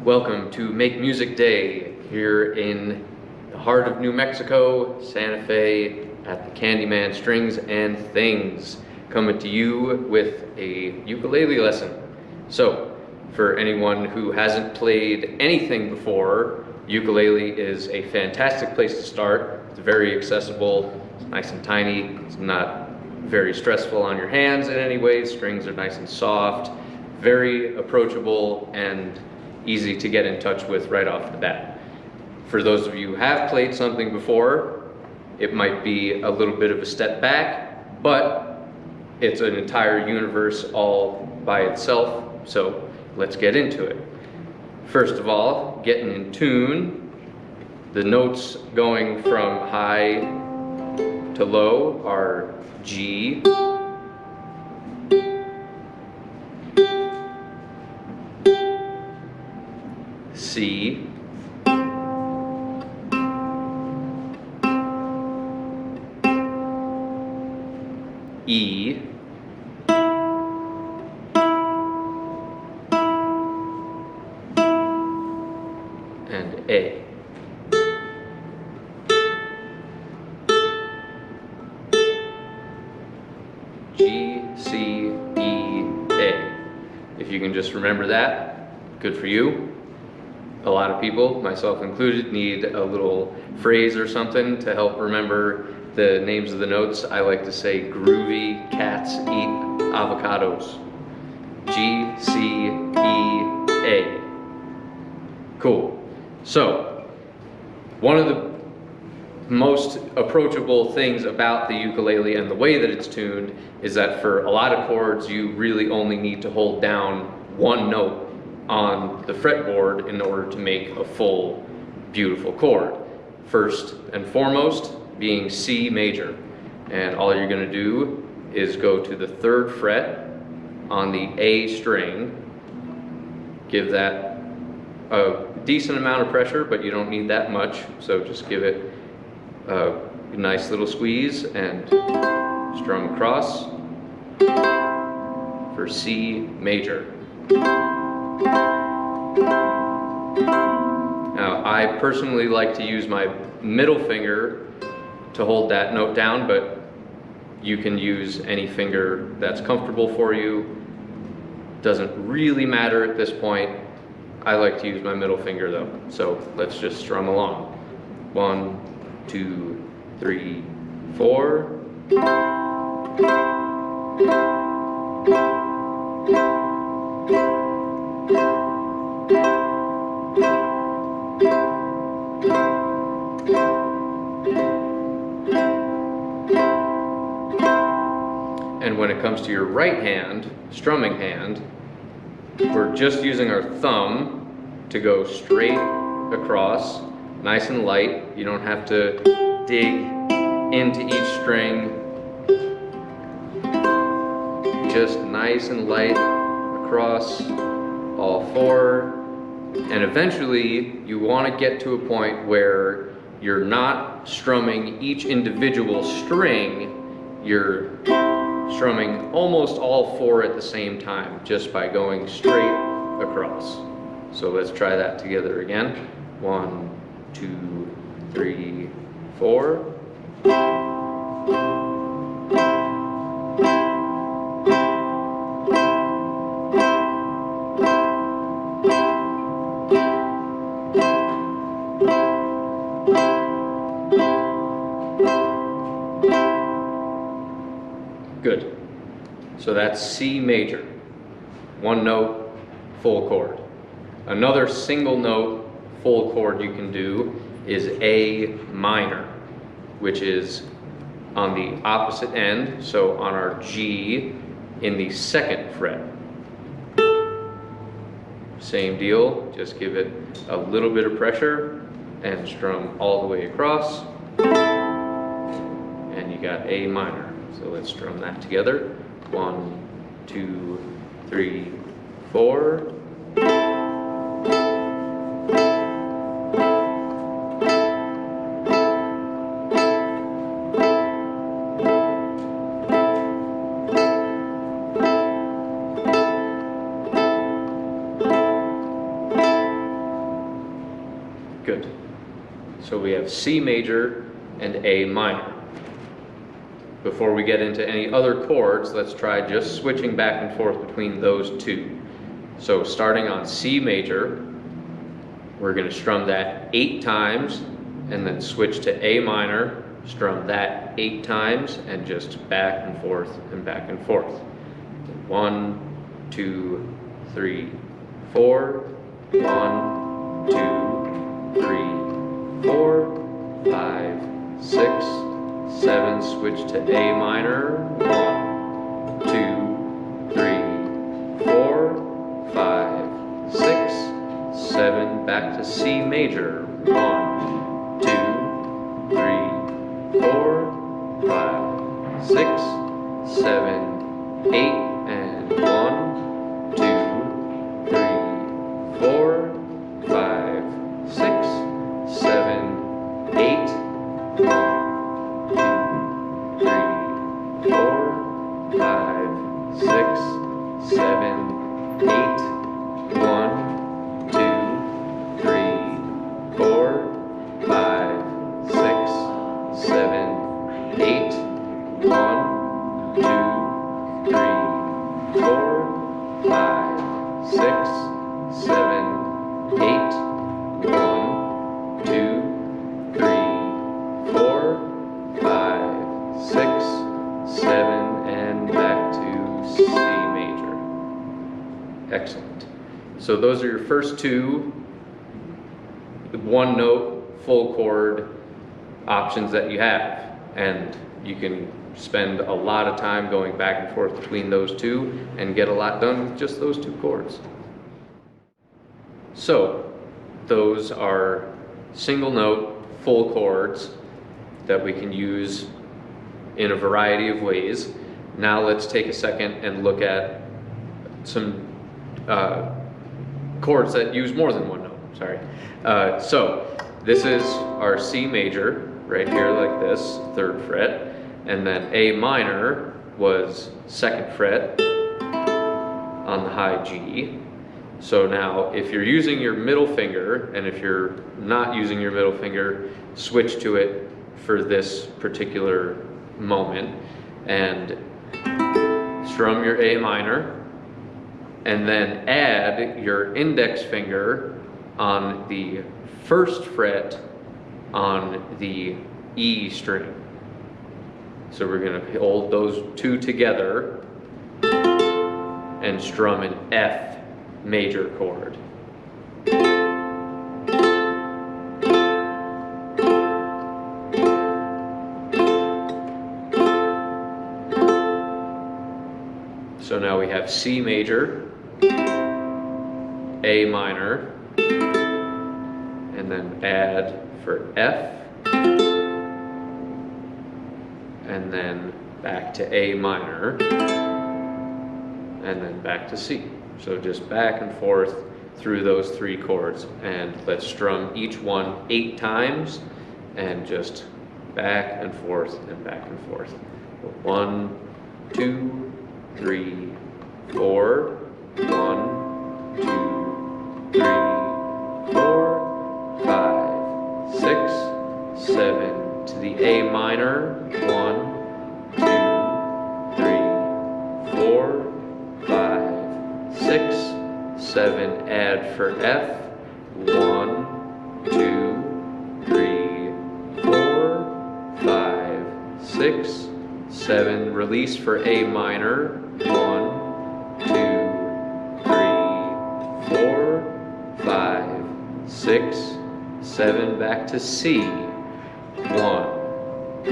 Welcome to Make Music Day here in the heart of New Mexico, Santa Fe, at the Candyman Strings and Things, coming to you with a ukulele lesson. So, for anyone who hasn't played anything before, ukulele is a fantastic place to start. It's very accessible, it's nice and tiny, it's not very stressful on your hands in any way. Strings are nice and soft, very approachable, and easy to get in touch with right off the bat. For those of you who have played something before, it might be a little bit of a step back, but it's an entire universe all by itself, so let's get into it. First of all, getting in tune, the notes going from high to low are G, C, E, and A. G, C, E, A. If you can just remember that, good for you. A lot of people, myself included, need a little phrase or something to help remember the names of the notes. I like to say groovy cats eat avocados. G, C, E, A. Cool. So, one of the most approachable things about the ukulele and the way that it's tuned is that for a lot of chords you really only need to hold down one note on the fretboard in order to make a full, beautiful chord. First and foremost being C major. And all you're going to do is go to the 3rd fret on the A string, give that a decent amount of pressure, but you don't need that much, so just give it a nice little squeeze and strum across for C major. Now, I personally like to use my middle finger to hold that note down, but you can use any finger that's comfortable for you. Doesn't really matter at this point. I like to use my middle finger though, so let's just strum along. 1, 2, 3, 4. And when it comes to your right hand, strumming hand, we're just using our thumb to go straight across, nice and light. You don't have to dig into each string. Just nice and light across all 4. And eventually you want to get to a point where you're not strumming each individual string, you're strumming almost all 4 at the same time, just by going straight across. So let's try that together again. 1, 2, 3, 4. Good. So that's C major. 1 note, full chord. Another single note, full chord you can do is A minor, which is on the opposite end, so on our G in the 2nd fret. Same deal, just give it a little bit of pressure and strum all the way across. And you got A minor. So let's strum that together. 1, 2, 3, 4. So we have C major and A minor. Before we get into any other chords, let's try just switching back and forth between those two. So starting on C major, we're going to strum that 8 times and then switch to A minor, strum that 8 times and just back and forth and back and forth. 1, 2, 3, 4. 1, 2, 3, 4, 5, 6, 7. Switch to A minor. 1, 2, 3, 4, 5, 6, 7. Back to C major. 1, 2, 3, 4, 5, 6, 7, 8, and 1, 2, 3, 4, 5, 6, 7, 8. 1, 2, 3, 4, 5, 6, 7, 8. 1, 2, 3, 4, 5, 6, 7, 8. 1, 2, 3, 4, 5, 6, 7, 8. 1, 2, 3, 4, 5, 6, 7, and back to C major. Excellent. So those are your first two one note full chord options that you have, and you can spend a lot of time going back and forth between those two and get a lot done with just those two chords. So those are single note full chords that we can use in a variety of ways. Now let's take a second and look at some chords that use more than one note. Sorry. So this is our C major right here, like this, 3rd fret, and then A minor was 2nd fret on the high G. So now if you're using your middle finger, and if you're not using your middle finger, switch to it for this particular moment and strum your A minor, and then add your index finger on the 1st fret on the E string. So we're going to hold those two together and strum an F major chord. So now we have C major, A minor, and then add for F, and then back to A minor, and then back to C. So just back and forth through those 3 chords, and let's strum each one 8 times and just back and forth and back and forth. 1, 2, 3, 4. 1, 2, 3, 4, 5, 6, 7. To the A minor. 1, 2, 3, 4, 5, 6, 7. Add for F. 1, 2, 3, 4, 5, 6, 7. Release for A minor. 1, 2, 3, 4, 5, 6, 7. Back to C. 1, 2,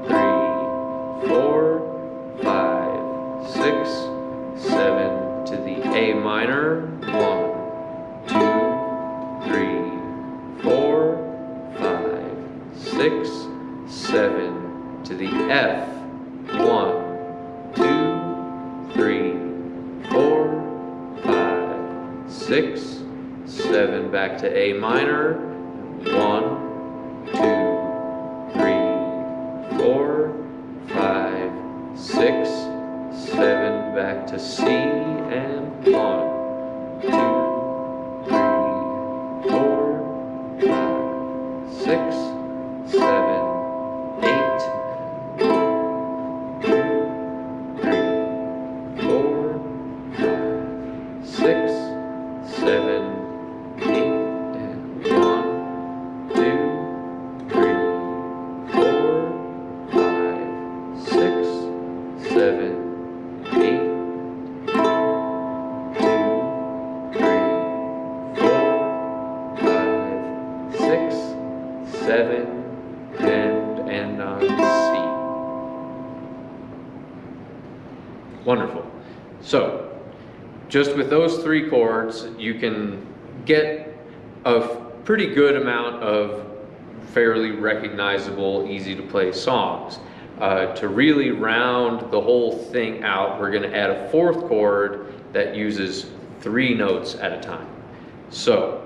3, 4, 5, 6, 7. To the A minor. 1, 2, 3, 4, 5, 6, 7. To the F. 1, 2, 3, 4, 5, 6, 7. Back to A minor. 1, 2, 3, 4, 5, 6, 7. Back to C, and 1, 2, 3, 4, 5, Wonderful. So, just with those 3 chords, you can get a pretty good amount of fairly recognizable, easy to play songs. To really round the whole thing out, we're going to add a 4th chord that uses 3 notes at a time. So,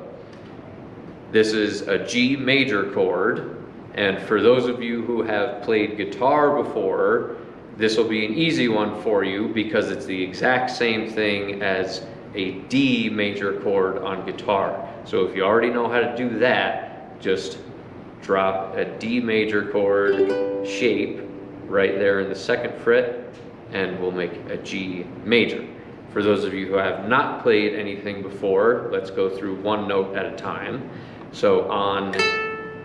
this is a G major chord, and for those of you who have played guitar before, this will be an easy one for you because it's the exact same thing as a D major chord on guitar. So if you already know how to do that, just drop a D major chord shape right there in the 2nd fret, and we'll make a G major. For those of you who have not played anything before, let's go through 1 note at a time. So on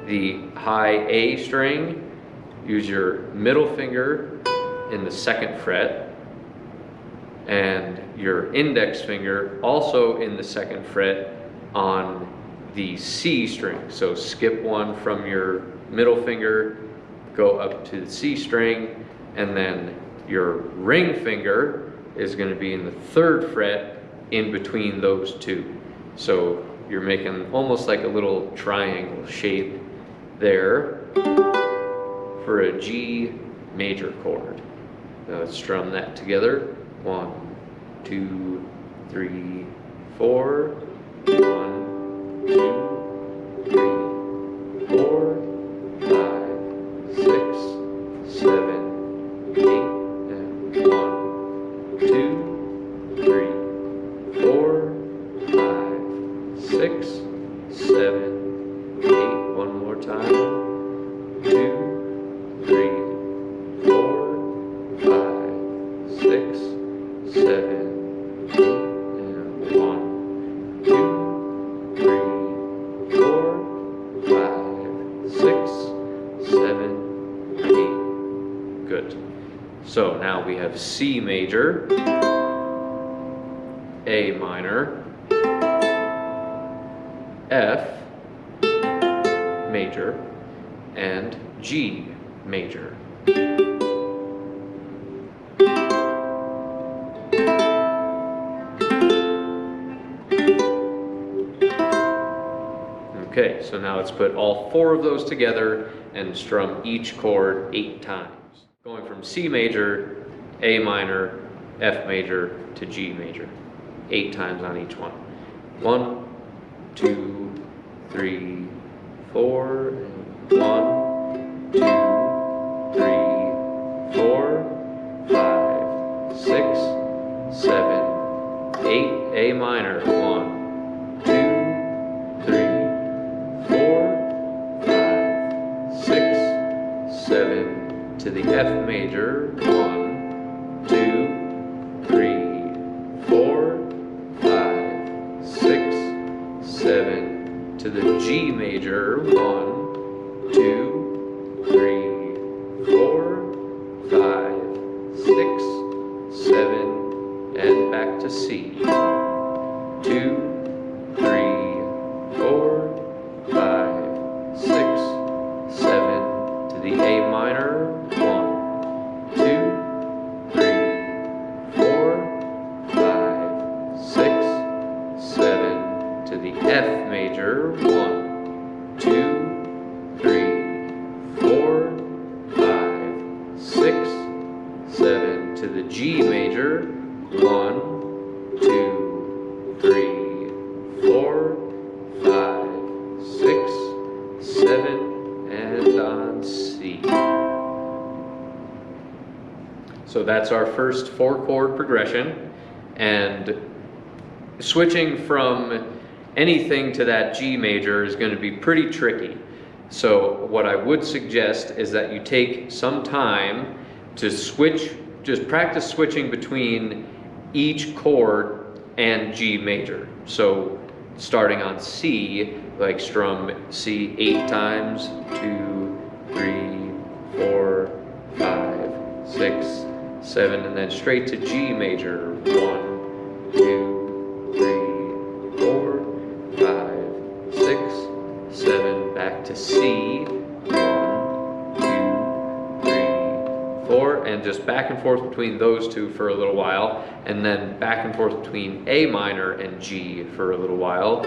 the high A string, use your middle finger in the 2nd fret, and your index finger also in the 2nd fret on the C string. So skip 1 from your middle finger, go up to the C string, and then your ring finger is going to be in the 3rd fret in between those 2. So you're making almost like a little triangle shape there for a G major chord. Now let's strum that together. 1, 2, 3, 4. 1, 2, 3, 4, 5, 6, 7, 8, and 1, 2, 3, 4, 5, 6, 7, 8. One more time. 2, 3, 4, 5, 6, 7, 8, and 1, 2, 3, 4, 5, 6, 7, 8. Good. So now we have C major, A minor, F major, and G major. Okay, so now let's put all 4 of those together and strum each chord 8 times. Going from C major, A minor, F major to G major. 8 times on each one. 1, 2, 3, 4, and 1, 2, 3, 4, 5, 6, 7, 8. A minor. 1, 2, 3, 4, 5, 6, 7. To the F major. 1, 2, 3, 4, 5, 6, 7. To the G major. 1, 2, 3, 4, 5, 6, 7. And back to C. 2, 3, 4, 5, 6, 7. To the A minor. 1, 2, 3, 4, 5, 6, 7. To the F major. 1, 2, 3, 4, 5, 6, 7. To the G major. 1, 2, 3, 4, 5, 6, 7, and on C. So that's our first 4-chord progression, and switching from anything to that G major is going to be pretty tricky. So what I would suggest is that you take some time to switch, just practice switching between each chord and G major. So starting on C, like strum C 8 times, 2, 3, 4, 5, 6, 7, and then straight to G major. 1, 2, 3, 4, 5, 6, 7, back to C. 1, 2, 3, 4, and just back and forth between those two for a little while, and then back and forth between A minor and G for a little while.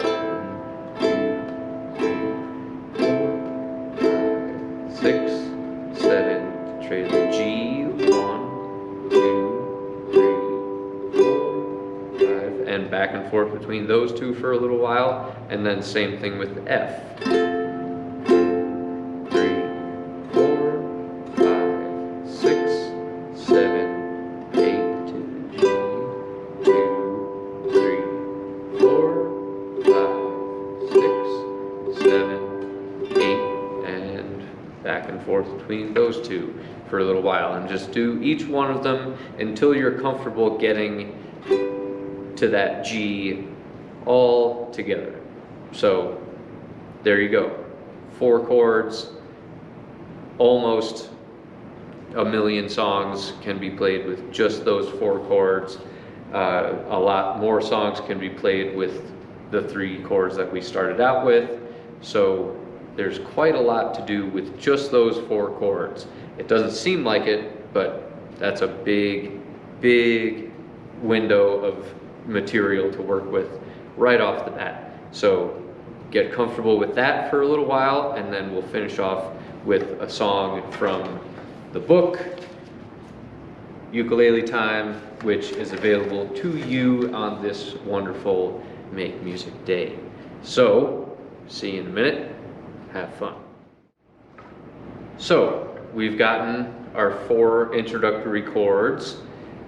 6, 7, trade the G, 1, 2, 3, 4, 5, and back and forth between those two for a little while, and then same thing with F. 3, 4, 5, 6, 7, 8 to the G, 2, 3, 4, 5, 6, 7, 8, and back and forth between those two for a little while, and just do each one of them until you're comfortable getting to that G all together. So there you go. 4 chords, almost a million songs can be played with just those 4 chords. A lot more songs can be played with the 3 chords that we started out with. So there's quite a lot to do with just those 4 chords. It doesn't seem like it, but that's a big, big window of material to work with right off the bat. So get comfortable with that for a little while, and then we'll finish off with a song from the book, Ukulele Time, which is available to you on this wonderful Make Music Day. So, see you in a minute. Have fun. So, we've gotten our 4 introductory chords,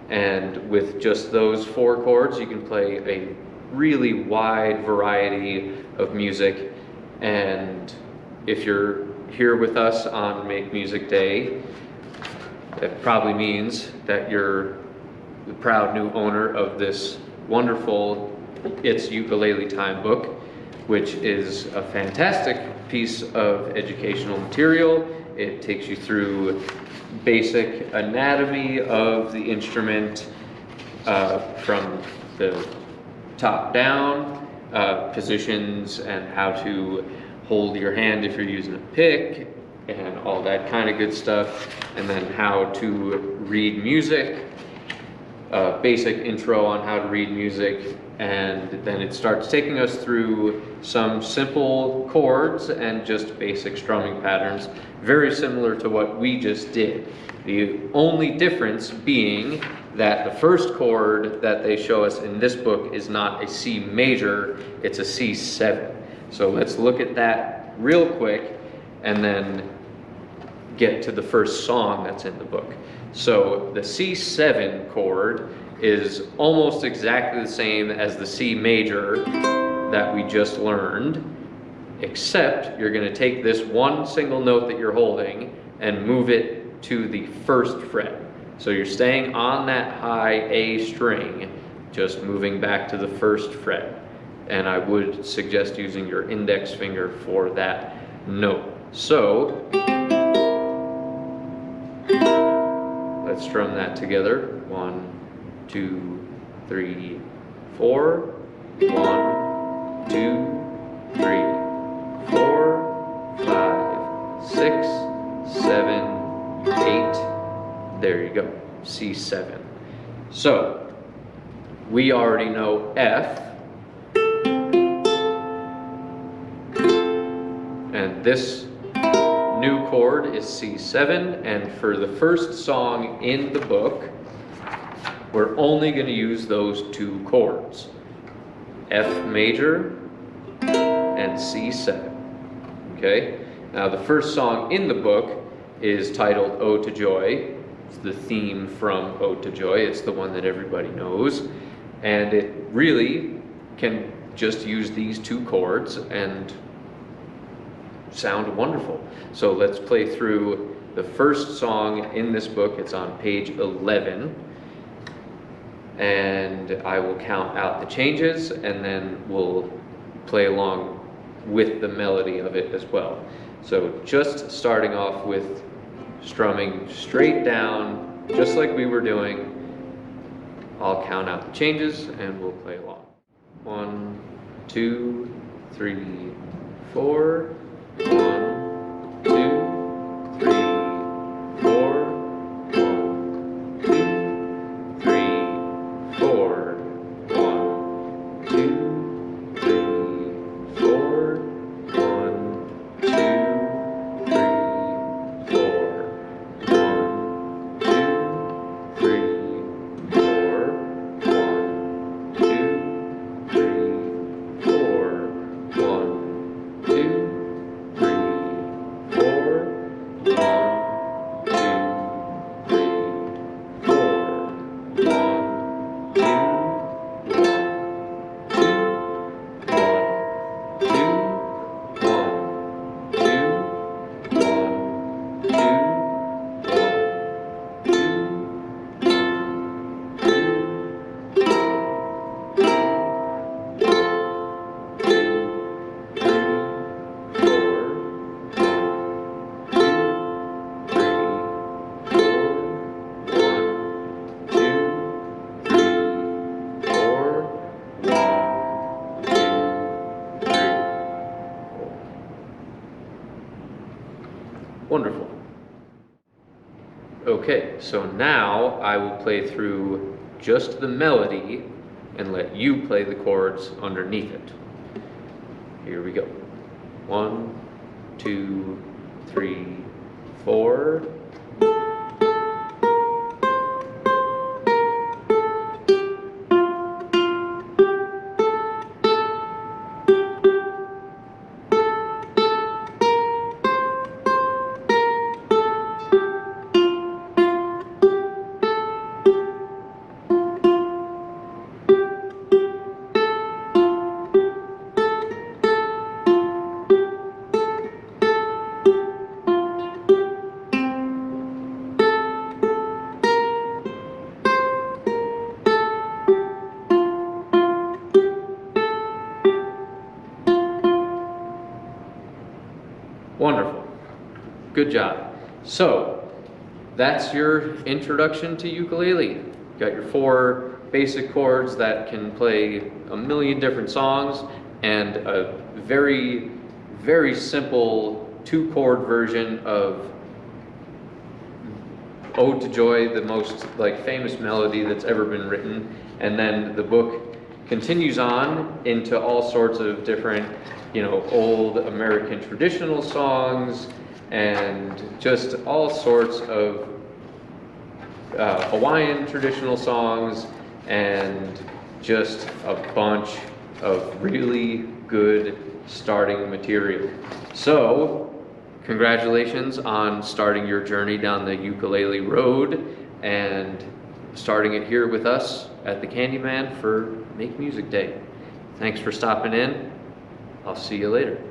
and with just those 4 chords, you can play a really wide variety of music. And if you're here with us on Make Music Day, that probably means that you're the proud new owner of this wonderful It's Ukulele Time book, which is a fantastic piece of educational material. It takes you through basic anatomy of the instrument from the top down, positions and how to hold your hand if you're using a pick, and all that kind of good stuff, and then how to read music, basic intro on how to read music, and then it starts taking us through some simple chords and just basic strumming patterns, very similar to what we just did. The only difference being that the first chord that they show us in this book is not a C major, it's a C7. So let's look at that real quick and then get to the first song that's in the book. So the C7 chord is almost exactly the same as the C major that we just learned, except you're going to take this one single note that you're holding and move it to the first fret. So you're staying on that high A string, just moving back to the first fret. And I would suggest using your index finger for that note. So let's strum that together. 1, 2, 3, 4. 1, 2, 3, 4, 5, 6, 7, 8. There you go, C7. So we already know F, and this new chord is C7, and for the first song in the book, we're only going to use those 2 chords, F major and C7. Okay? Now the first song in the book is titled Ode to Joy. It's the theme from Ode to Joy. It's the one that everybody knows. And it really can just use these 2 chords and sound wonderful. So let's play through the first song in this book. It's on page 11. And I will count out the changes, and then we'll play along with the melody of it as well. So just starting off with strumming straight down, just like we were doing. I'll count out the changes and we'll play along. 1, 2, 3, 4. 1, 2, 3, 4. 1, Wonderful. Okay, so now I will play through just the melody and let you play the chords underneath it. Here we go. 1, 2, 3, 4. Wonderful. Good job. So that's your introduction to ukulele. You got your 4 basic chords that can play a million different songs, and a very, very simple 2-chord version of Ode to Joy, the most famous melody that's ever been written. And then the book continues on into all sorts of different, old American traditional songs, and just all sorts of Hawaiian traditional songs, and just a bunch of really good starting material. So, congratulations on starting your journey down the ukulele road and starting it here with us at the Candyman for Make Music Day. Thanks for stopping in. I'll see you later.